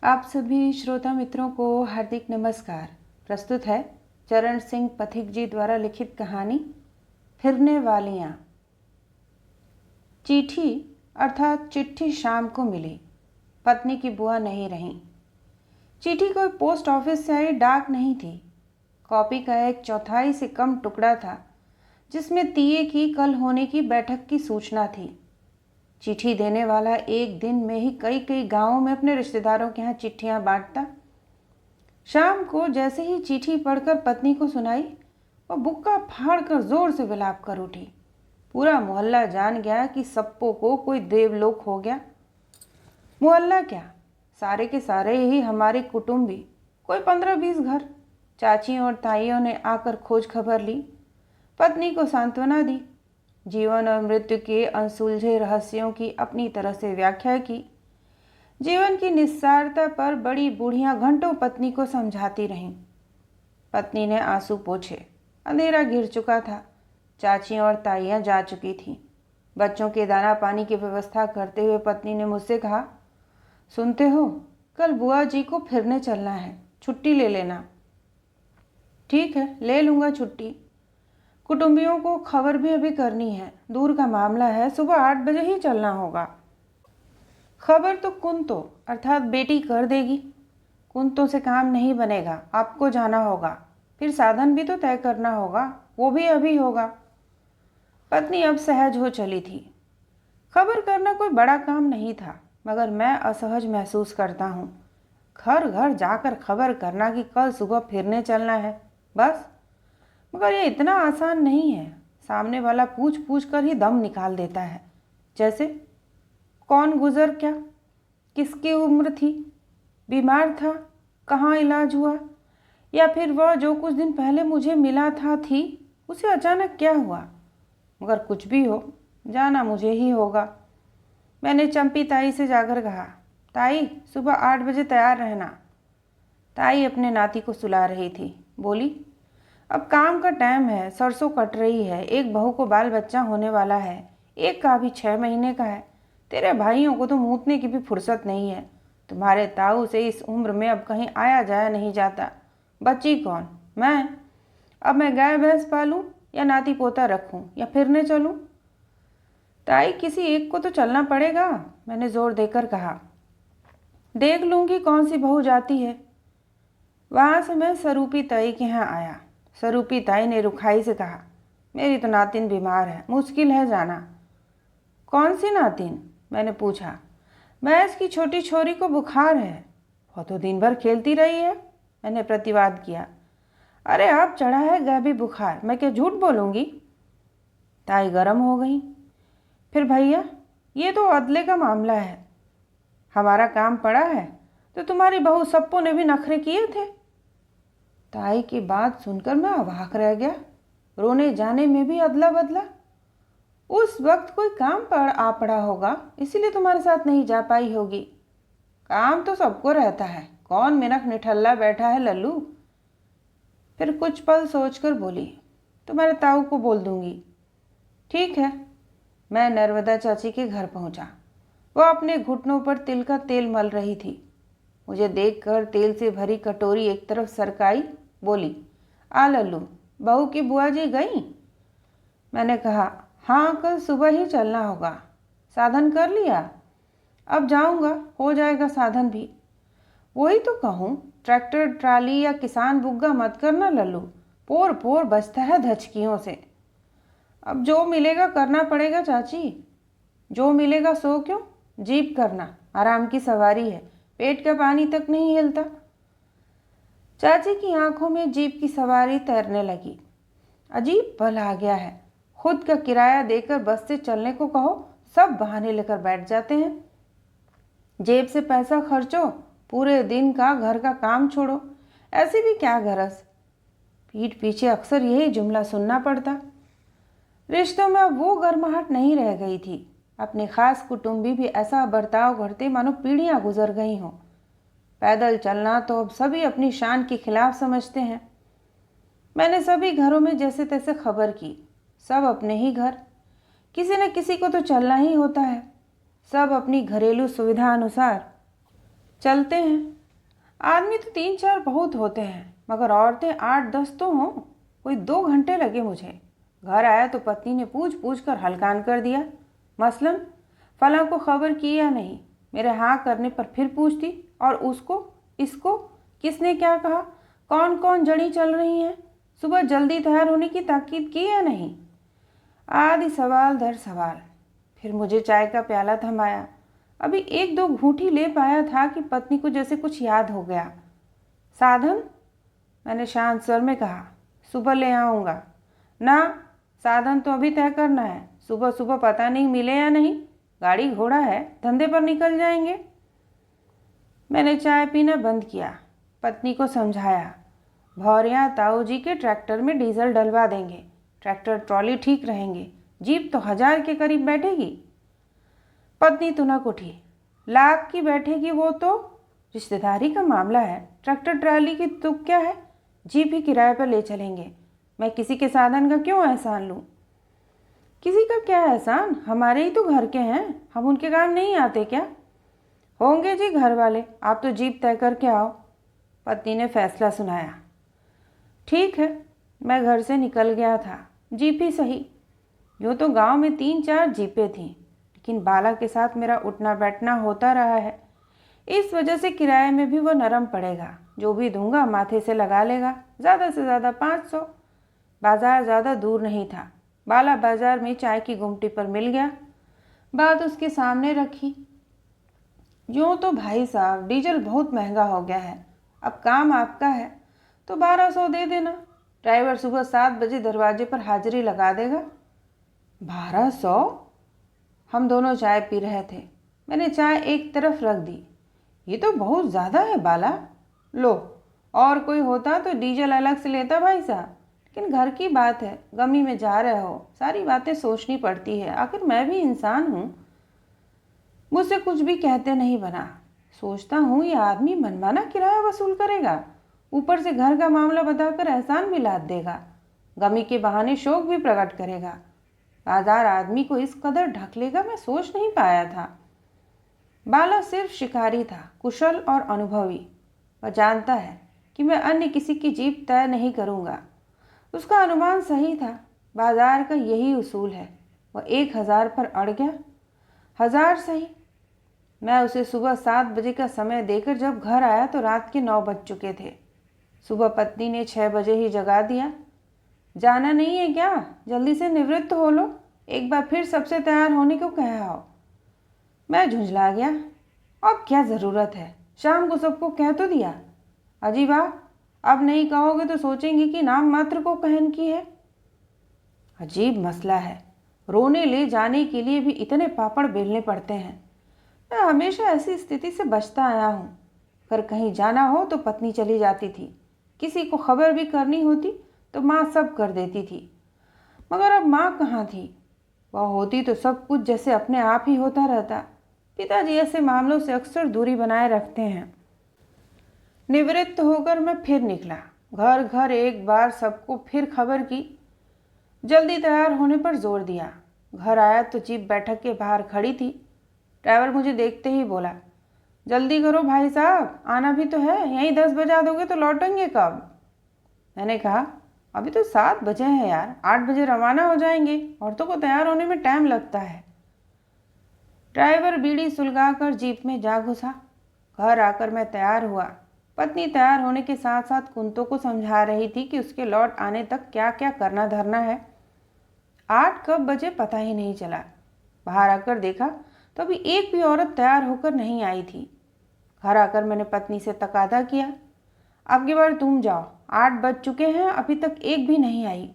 आप सभी श्रोता मित्रों को हार्दिक नमस्कार। प्रस्तुत है चरण सिंह पथिक जी द्वारा लिखित कहानी फिरने वालियाँ। चिट्ठी अर्थात चिट्ठी शाम को मिली। पत्नी की बुआ नहीं रहीं। चिट्ठी कोई पोस्ट ऑफिस से आई डाक नहीं थी। कॉपी का 1/4 से कम टुकड़ा था जिसमें तीये की कल होने की बैठक की सूचना थी। चिट्ठी देने वाला एक दिन में ही कई कई गांवों में अपने रिश्तेदारों के यहाँ चिट्ठियां बांटता। शाम को जैसे ही चिट्ठी पढ़कर पत्नी को सुनाई, वह बुक्का फाड़कर जोर से विलाप कर उठी। पूरा मोहल्ला जान गया कि सप्पो को कोई देवलोक हो गया। मोहल्ला क्या, सारे के सारे ही हमारे कुटुंबी, कोई 15-20 घर। चाचियों और ताइयों ने आकर खोज खबर ली, पत्नी को सांत्वना दी, जीवन और मृत्यु के अनसुलझे रहस्यों की अपनी तरह से व्याख्या की। जीवन की निस्सारता पर बड़ी बूढ़ियां घंटों पत्नी को समझाती रहीं। पत्नी ने आंसू पोंछे। अंधेरा घिर चुका था। चाचियां और ताइयां जा चुकी थीं। बच्चों के दाना पानी की व्यवस्था करते हुए पत्नी ने मुझसे कहा, सुनते हो, कल बुआ जी को फिरने चलना है, छुट्टी ले लेना। ठीक है, ले लूँगा छुट्टी। कुटुंबियों को खबर भी अभी करनी है, दूर का मामला है, सुबह 8 बजे ही चलना होगा। खबर तो कुंतो अर्थात बेटी कर देगी। कुंतों से काम नहीं बनेगा, आपको जाना होगा, फिर साधन भी तो तय करना होगा, वो भी अभी होगा। पत्नी अब सहज हो चली थी। खबर करना कोई बड़ा काम नहीं था, मगर मैं असहज महसूस करता हूँ। घर घर जाकर खबर करना कि कल सुबह फिरने चलना है, बस। मगर ये इतना आसान नहीं है। सामने वाला पूछ पूछ कर ही दम निकाल देता है। जैसे कौन गुजर, क्या, किसकी उम्र थी, बीमार था, कहाँ इलाज हुआ, या फिर वह जो कुछ दिन पहले मुझे मिला था थी, उसे अचानक क्या हुआ। मगर कुछ भी हो, जाना मुझे ही होगा। मैंने चंपी ताई से जाकर कहा, ताई सुबह 8 बजे तैयार रहना। ताई अपने नाती को सुला रही थी। बोली, अब काम का टाइम है, सरसों कट रही है, एक बहू को बाल बच्चा होने वाला है, एक का भी 6 महीने का है। तेरे भाइयों को तो मूतने की भी फुर्सत नहीं है। तुम्हारे ताऊ से इस उम्र में अब कहीं आया जाया नहीं जाता। बच्ची कौन, मैं। अब मैं गाय भैंस पालूं या नाती पोता रखूं या फिरने चलूं। ताई किसी एक को तो चलना पड़ेगा, मैंने जोर देकर कहा। देख लूंगी कौन सी बहू जाती है। वहाँ से मैं सरूपी ताई के यहाँ आया। सरूपी ताई ने रुखाई से कहा, मेरी तो नातिन बीमार है, मुश्किल है जाना। कौन सी नातिन, मैंने पूछा। महज की छोटी छोरी को बुखार है। वो तो दिन भर खेलती रही है, मैंने प्रतिवाद किया। अरे अब चढ़ा है गैबी बुखार, मैं क्या झूठ बोलूँगी। ताई गर्म हो गई। फिर भैया, ये तो अदले का मामला है। हमारा काम पड़ा है तो तुम्हारी बहू सप्पो ने भी नखरे किए थे। ताई की बात सुनकर मैं अवाक रह गया। रोने जाने में भी अदला बदला। उस वक्त कोई काम पड़ा होगा, इसीलिए तुम्हारे साथ नहीं जा पाई होगी। काम तो सबको रहता है, कौन मिनख निठल्ला बैठा है लल्लू। फिर कुछ पल सोचकर बोली, तुम्हारे ताऊ को बोल दूंगी। ठीक है। मैं नर्मदा चाची के घर पहुंचा। वह अपने घुटनों पर तिल का तेल मल रही थी। मुझे देखकर तेल से भरी कटोरी एक तरफ सरकाई, बोली, आ लल्लू, बहू की बुआ जी गई। मैंने कहा, हाँ, कल सुबह ही चलना होगा। साधन कर लिया? अब जाऊंगा, हो जाएगा साधन भी। वही तो कहूँ, ट्रैक्टर ट्राली या किसान बुग्गा मत करना लल्लू, पोर पोर बचता है धचकियों से। अब जो मिलेगा करना पड़ेगा चाची। जो मिलेगा सो क्यों, जीप करना, आराम की सवारी है, पेट का पानी तक नहीं हिलता। चाची की आंखों में जीप की सवारी तैरने लगी। अजीब पल आ गया है। खुद का किराया देकर बस से चलने को कहो, सब बहाने लेकर बैठ जाते हैं। जेब से पैसा खर्चो, पूरे दिन का घर का काम छोड़ो, ऐसे भी क्या गरज। पीठ पीछे अक्सर यही जुमला सुनना पड़ता। रिश्तों में अब वो गर्माहट नहीं रह गई थी। अपने खास कुटुंबी भी ऐसा बर्ताव करते मानो पीढ़ियां गुजर गई हों। पैदल चलना तो अब सभी अपनी शान के खिलाफ समझते हैं। मैंने सभी घरों में जैसे तैसे खबर की। सब अपने ही घर, किसी न किसी को तो चलना ही होता है। सब अपनी घरेलू सुविधा अनुसार चलते हैं। आदमी तो 3-4 बहुत होते हैं, मगर औरतें 8-10 तो हों। कोई 2 घंटे लगे मुझे। घर आया तो पत्नी ने पूछ पूछ कर हलकान कर दिया। मसलन फलां को खबर की या नहीं। मेरे हाँ करने पर फिर पूछती, और उसको, इसको किसने क्या कहा, कौन कौन जड़ी चल रही हैं, सुबह जल्दी तैयार होने की ताकीद की या नहीं। आदि सवाल दर सवाल। फिर मुझे चाय का प्याला थमाया। अभी 1-2 घूंटी ले पाया था कि पत्नी को जैसे कुछ याद हो गया। साधन, मैंने शांत स्वर में कहा। सुबह ले आऊँगा। ना, साधन तो अभी तय करना है। सुबह सुबह पता नहीं मिले या नहीं। गाड़ी घोड़ा है, धंधे पर निकल जाएंगे। मैंने चाय पीना बंद किया। पत्नी को समझाया, भौरिया ताऊ जी के ट्रैक्टर में डीजल डलवा देंगे। ट्रैक्टर ट्रॉली ठीक रहेंगे। जीप तो 1000 के करीब बैठेगी। पत्नी तुनक उठी। लाख की बैठेगी वो तो रिश्तेदारी का मामला है। ट्रैक्टर ट्रॉली की तुक क्या है, जीप ही किराए पर ले चलेंगे। मैं किसी के साधन का क्यों एहसान लूँ। किसी का क्या एहसान, हमारे ही तो घर के हैं, हम उनके काम नहीं आते क्या। होंगे जी घर वाले, आप तो जीप तय करके आओ। पत्नी ने फैसला सुनाया। ठीक है। मैं घर से निकल गया था। जीप ही सही। यूँ तो गांव में 3-4 जीपें थीं, लेकिन बाला के साथ मेरा उठना बैठना होता रहा है। इस वजह से किराए में भी वो नरम पड़ेगा। जो भी दूंगा माथे से लगा लेगा, ज़्यादा से ज़्यादा 500। बाज़ार ज़्यादा दूर नहीं था। बाला बाज़ार में चाय की गुमटी पर मिल गया। बात उसके सामने रखी। यूँ तो भाई साहब डीजल बहुत महंगा हो गया है। अब काम आपका है तो 1200 दे देना। ड्राइवर सुबह 7 बजे दरवाजे पर हाजिरी लगा देगा। 1200? हम दोनों चाय पी रहे थे। मैंने चाय एक तरफ रख दी। ये तो बहुत ज़्यादा है बाला। लो, और कोई होता तो डीजल अलग से लेता भाई साहब, लेकिन घर की बात है, गमी में जा रहे हो, सारी बातें सोचनी पड़ती है। आखिर मैं भी इंसान हूँ। मुझसे कुछ भी कहते नहीं बना। सोचता हूँ ये आदमी मनमाना किराया वसूल करेगा, ऊपर से घर का मामला बताकर एहसान भी लाद देगा, गमी के बहाने शोक भी प्रकट करेगा। बाजार आदमी को इस कदर ढक लेगा, मैं सोच नहीं पाया था। बाला सिर्फ शिकारी था, कुशल और अनुभवी। वह जानता है कि मैं अन्य किसी की जीप तय नहीं करूँगा। उसका अनुमान सही था। बाजार का यही उसूल है। वह 1000 पर अड़ गया। 1000 सही। मैं उसे सुबह 7 बजे का समय देकर जब घर आया तो रात के 9 बज चुके थे। सुबह पत्नी ने 6 बजे ही जगा दिया। जाना नहीं है क्या, जल्दी से निवृत्त हो लो, एक बार फिर सबसे तैयार होने को कहा हो। मैं झुंझला गया। अब क्या ज़रूरत है, शाम को सबको कह तो दिया। अजी वाह, अब नहीं कहोगे तो सोचेंगे कि नाम मात्र को कहन की है। अजीब मसला है, रोने ले जाने के लिए भी इतने पापड़ बेलने पड़ते हैं। मैं हमेशा ऐसी स्थिति से बचता आया हूँ। अगर कहीं जाना हो तो पत्नी चली जाती थी, किसी को खबर भी करनी होती तो माँ सब कर देती थी। मगर अब माँ कहाँ थी। वह होती तो सब कुछ जैसे अपने आप ही होता रहता। पिताजी ऐसे मामलों से अक्सर दूरी बनाए रखते हैं। निवृत्त होकर मैं फिर निकला। घर घर एक बार सबको फिर खबर की। जल्दी तैयार होने पर जोर दिया। घर आया तो जीप बैठक के बाहर खड़ी थी। ड्राइवर मुझे देखते ही बोला, जल्दी करो भाई साहब, आना भी तो है, यहीं 10 बजा दोगे तो लौटेंगे कब। मैंने कहा, अभी तो 7 बजे हैं यार, 8 बजे रवाना हो जाएंगे, औरतों को तैयार होने में टाइम लगता है। ड्राइवर बीड़ी सुलगाकर जीप में जा घुसा। घर आकर मैं तैयार हुआ। पत्नी तैयार होने के साथ साथ कुंतो को समझा रही थी कि उसके लौट आने तक क्या क्या करना धरना है। 8 कब बजे पता ही नहीं चला। बाहर आकर देखा तो अभी एक भी औरत तैयार होकर नहीं आई थी। घर आकर मैंने पत्नी से तकादा किया, अब की बार तुम जाओ, 8 बज चुके हैं, अभी तक एक भी नहीं आई।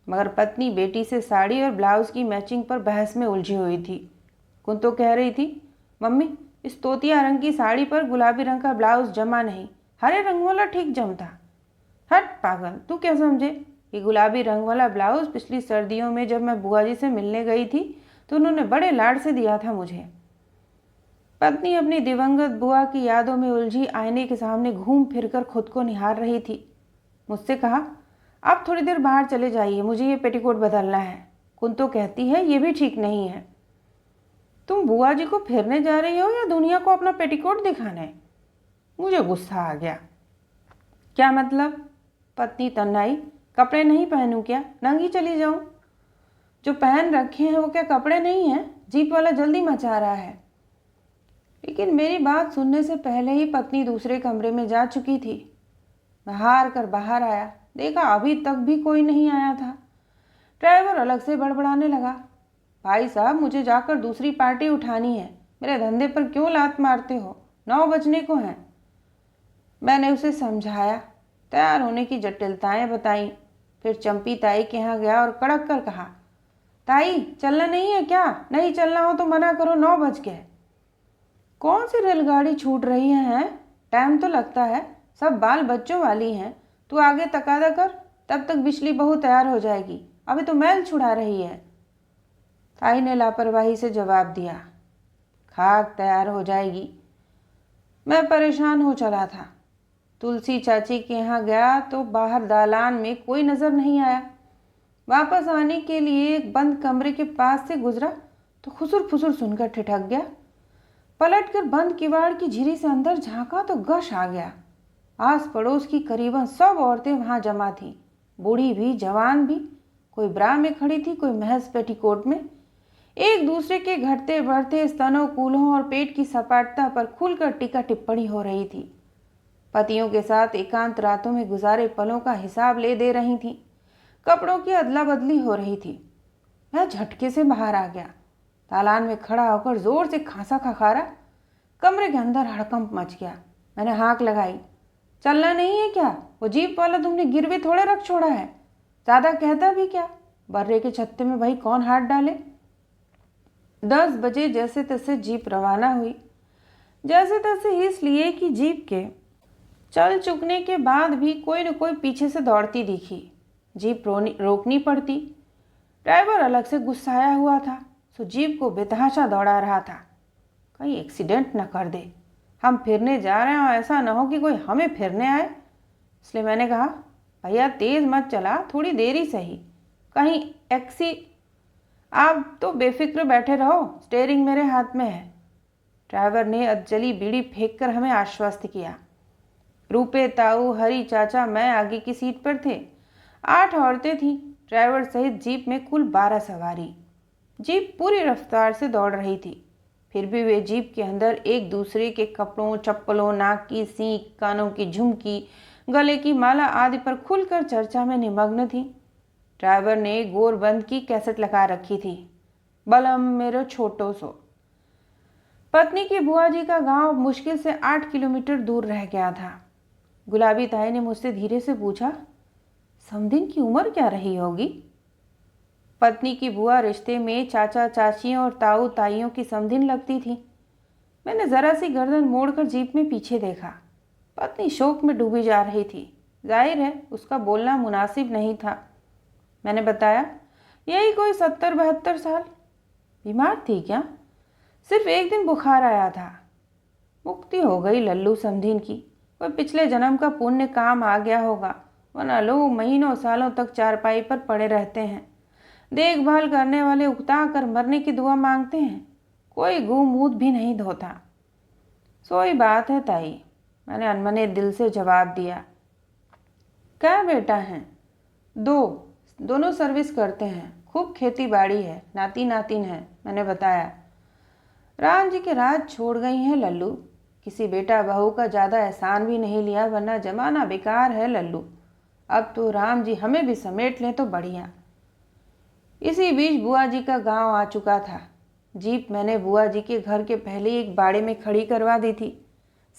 मगर पत्नी बेटी से साड़ी और ब्लाउज़ की मैचिंग पर बहस में उलझी हुई थी। कुंतो कह रही थी, मम्मी इस तोतिया रंग की साड़ी पर गुलाबी रंग का ब्लाउज़ जमा नहीं, हरे रंग वाला ठीक जमता। हट पागल, तू क्या समझे। ये गुलाबी रंग वाला ब्लाउज़ पिछली सर्दियों में जब मैं बुआ जी से मिलने गई थी तो उन्होंने बड़े लाड से दिया था मुझे। पत्नी अपनी दिवंगत बुआ की यादों में उलझी आईने के सामने घूम फिरकर खुद को निहार रही थी। मुझसे कहा, आप थोड़ी देर बाहर चले जाइए, मुझे ये पेटीकोट बदलना है। कुंतो कहती है ये भी ठीक नहीं है। तुम बुआ जी को फेरने जा रही हो या दुनिया को अपना पेटीकोट दिखाना है। मुझे गुस्सा आ गया। क्या मतलब? पत्नी तन्नाई। कपड़े नहीं पहनूं क्या? नंगी चली जाऊं? जो पहन रखे हैं वो क्या कपड़े नहीं हैं? जीप वाला जल्दी मचा रहा है। लेकिन मेरी बात सुनने से पहले ही पत्नी दूसरे कमरे में जा चुकी थी। मैं हार कर बाहर आया, देखा अभी तक भी कोई नहीं आया था। ड्राइवर अलग से बड़बड़ाने लगा, भाई साहब मुझे जाकर दूसरी पार्टी उठानी है, मेरे धंधे पर क्यों लात मारते हो, 9 बजने को हैं। मैंने उसे समझाया, तैयार होने की जटिलताएं बताईं। फिर चंपी ताई के यहाँ गया और कड़क कर कहा, ताई चलना नहीं है क्या? नहीं चलना हो तो मना करो, 9 बज गए। कौन सी रेलगाड़ी छूट रही है? टाइम तो लगता है, सब बाल बच्चों वाली हैं। तू आगे तकादा कर, तब तक बिजली बहू तैयार हो जाएगी, अभी तो मैल छुड़ा रही है। ताई ने लापरवाही से जवाब दिया, खाक तैयार हो जाएगी। मैं परेशान हो चला था। तुलसी चाची के यहाँ गया तो बाहर दालान में कोई नज़र नहीं आया। वापस आने के लिए एक बंद कमरे के पास से गुजरा तो खुसुर फुसुर सुनकर ठिठक गया। पलटकर बंद किवाड़ की झिरी से अंदर झांका तो गश आ गया। आस पड़ोस की करीबन सब औरतें वहां जमा थीं, बूढ़ी भी जवान भी। कोई ब्रा में खड़ी थी, कोई महज पेटीकोट में। एक दूसरे के घटते बढ़ते स्तनों, कूल्हों और पेट की सपाटता पर खुलकर टीका टिप्पणी हो रही थी। पतियों के साथ एकांत रातों में गुजारे पलों का हिसाब ले दे रही थीं। कपड़ों की अदला बदली हो रही थी। मैं झटके से बाहर आ गया। तालान में खड़ा होकर जोर से खांसा खखारा। कमरे के अंदर हड़कंप मच गया। मैंने हाँक लगाई, चलना नहीं है क्या? वो जीप वाला तुमने गिरवे थोड़े रख छोड़ा है, ज़्यादा कहता भी क्या? बर्रे के छत्ते में भाई कौन हाथ डाले। 10 बजे जैसे तैसे जीप रवाना हुई। जैसे तैसे इसलिए कि जीप के चल चुकने के बाद भी कोई न कोई पीछे से दौड़ती दिखी। जीप रोकनी पड़ती। ड्राइवर अलग से गुस्साया हुआ था, सो जीप को बेतहाशा दौड़ा रहा था। कहीं एक्सीडेंट न कर दे, हम फिरने जा रहे हैं और ऐसा ना हो कि कोई हमें फिरने आए। इसलिए मैंने कहा, भैया तेज़ मत चला, थोड़ी देर ही सही, कहीं आप तो बेफिक्र बैठे रहो, स्टेयरिंग मेरे हाथ में है। ड्राइवर ने अधजली बीड़ी फेंक कर हमें आश्वस्त किया। रूपे, ताऊ, हरी चाचा, मैं आगे की सीट पर थे। 8 औरतें थीं, ड्राइवर सहित जीप में कुल 12 सवारी। जीप पूरी रफ्तार से दौड़ रही थी, फिर भी वे जीप के अंदर एक दूसरे के कपड़ों, चप्पलों, नाक की सींक, कानों की झुमकी, गले की माला आदि पर खुलकर चर्चा में निमग्न थी। ड्राइवर ने गोरबंद की कैसेट लगा रखी थी, बलम मेरो छोटो सो। पत्नी की बुआ जी का गांव मुश्किल से 8 किलोमीटर दूर रह गया था। गुलाबी ताई ने मुझसे धीरे से पूछा, समधिन की उम्र क्या रही होगी? पत्नी की बुआ रिश्ते में चाचा चाचियों और ताऊ ताइयों की समधिन लगती थी। मैंने जरा सी गर्दन मोड़कर जीप में पीछे देखा। पत्नी शोक में डूबी जा रही थी। जाहिर है उसका बोलना मुनासिब नहीं था। मैंने बताया, यही कोई 70-72 साल। बीमार थी क्या? सिर्फ एक दिन बुखार आया था। मुक्ति हो गई लल्लू समधिन की। कोई पिछले जन्म का पुण्य काम आ गया होगा, वरना लोग महीनों सालों तक चारपाई पर पड़े रहते हैं। देखभाल करने वाले उकता कर मरने की दुआ मांगते हैं, कोई गूमूत भी नहीं धोता। सोई बात है ताई, मैंने अनमने दिल से जवाब दिया। क्या बेटा हैं? 2, दोनों सर्विस करते हैं, खूब खेती बाड़ी है, नाती नातिन है, मैंने बताया। राम जी के राज छोड़ गई हैं लल्लू, किसी बेटा बहू का ज़्यादा एहसान भी नहीं लिया, वरना जमाना बेकार है लल्लू। अब तो राम जी हमें भी समेट लें तो बढ़िया। इसी बीच बुआ जी का गांव आ चुका था। जीप मैंने बुआ जी के घर के पहले एक बाड़े में खड़ी करवा दी थी।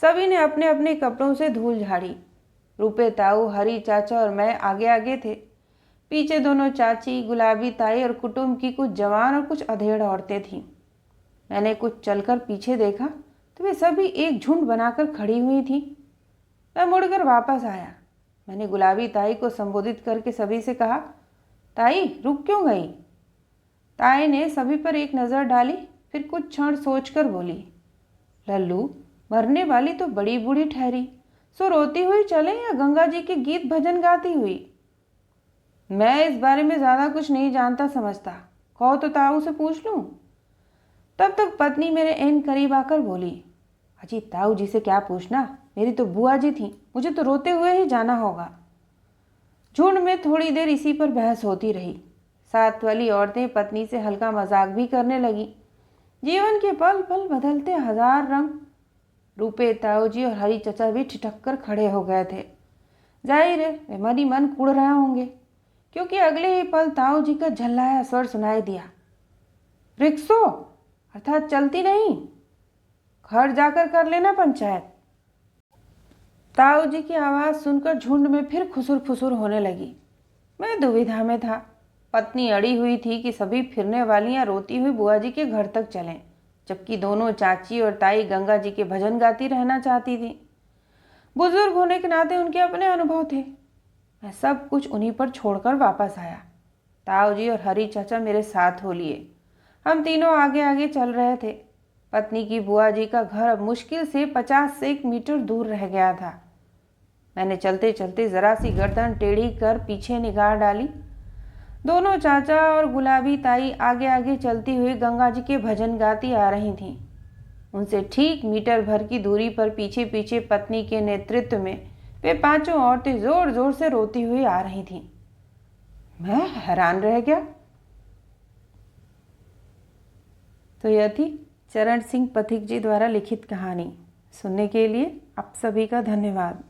सभी ने अपने अपने कपड़ों से धूल झाड़ी। रूपे, ताऊ, हरी चाचा और मैं आगे आगे थे। पीछे दोनों चाची, गुलाबी ताई और कुटुंब की कुछ जवान और कुछ अधेड़ औरतें थीं। मैंने कुछ चलकर पीछे देखा तो वे सभी एक झुंड बनाकर खड़ी हुई थीं। मैं मुड़कर वापस आया। मैंने गुलाबी ताई को संबोधित करके सभी से कहा, ताई रुक क्यों गई? ताई ने सभी पर एक नज़र डाली, फिर कुछ क्षण सोचकर बोली, लल्लू मरने वाली तो बड़ी बूढ़ी ठहरी, सो रोती हुई चले या गंगा जी के गीत भजन गाती हुई? मैं इस बारे में ज़्यादा कुछ नहीं जानता समझता, कहो तो ताऊ से पूछ लूँ। तब तक पत्नी मेरे एन करीब आकर बोली, अजी ताऊ जी से क्या पूछना, मेरी तो बुआ जी थी, मुझे तो रोते हुए ही जाना होगा। झुंड में थोड़ी देर इसी पर बहस होती रही। साथ वाली औरतें पत्नी से हल्का मजाक भी करने लगी। जीवन के पल पल बदलते हजार रंग। रूपे ताऊ जी और हरी चचा भी ठिठक कर खड़े हो गए थे। जाहिर है वे मन ही मन कूड़ रहे होंगे, क्योंकि अगले ही पल ताऊ जी का झल्लाया स्वर सुनाई दिया। रिक्शो अर्थात चलती नहीं, घर जाकर कर लेना पंचायत। ताऊ जी की आवाज़ सुनकर झुंड में फिर खुसुर फुसुर होने लगी। मैं दुविधा में था। पत्नी अड़ी हुई थी कि सभी फिरने वालियां रोती हुई बुआ जी के घर तक चलें, जबकि दोनों चाची और ताई गंगा जी के भजन गाती रहना चाहती थी। बुजुर्ग होने के नाते उनके अपने अनुभव थे। मैं सब कुछ उन्हीं पर छोड़कर वापस आया। ताऊ जी और हरी चाचा मेरे साथ हो लिए। हम तीनों आगे आगे चल रहे थे। पत्नी की बुआ जी का घर अब मुश्किल से 50 से 1 मीटर दूर रह गया था। मैंने चलते चलते जरा सी गर्दन टेढ़ी कर पीछे निगाह डाली। दोनों चाचा और गुलाबी ताई आगे आगे चलती हुई गंगा जी के भजन गाती आ रही थीं। उनसे ठीक मीटर भर की दूरी पर पीछे पीछे पत्नी के नेतृत्व में वे पांचों औरतें जोर जोर से रोती हुई आ रही थीं। मैं हैरान रह गया। तो यह थी चरण सिंह पथिक जी द्वारा लिखित कहानी। सुनने के लिए आप सभी का धन्यवाद।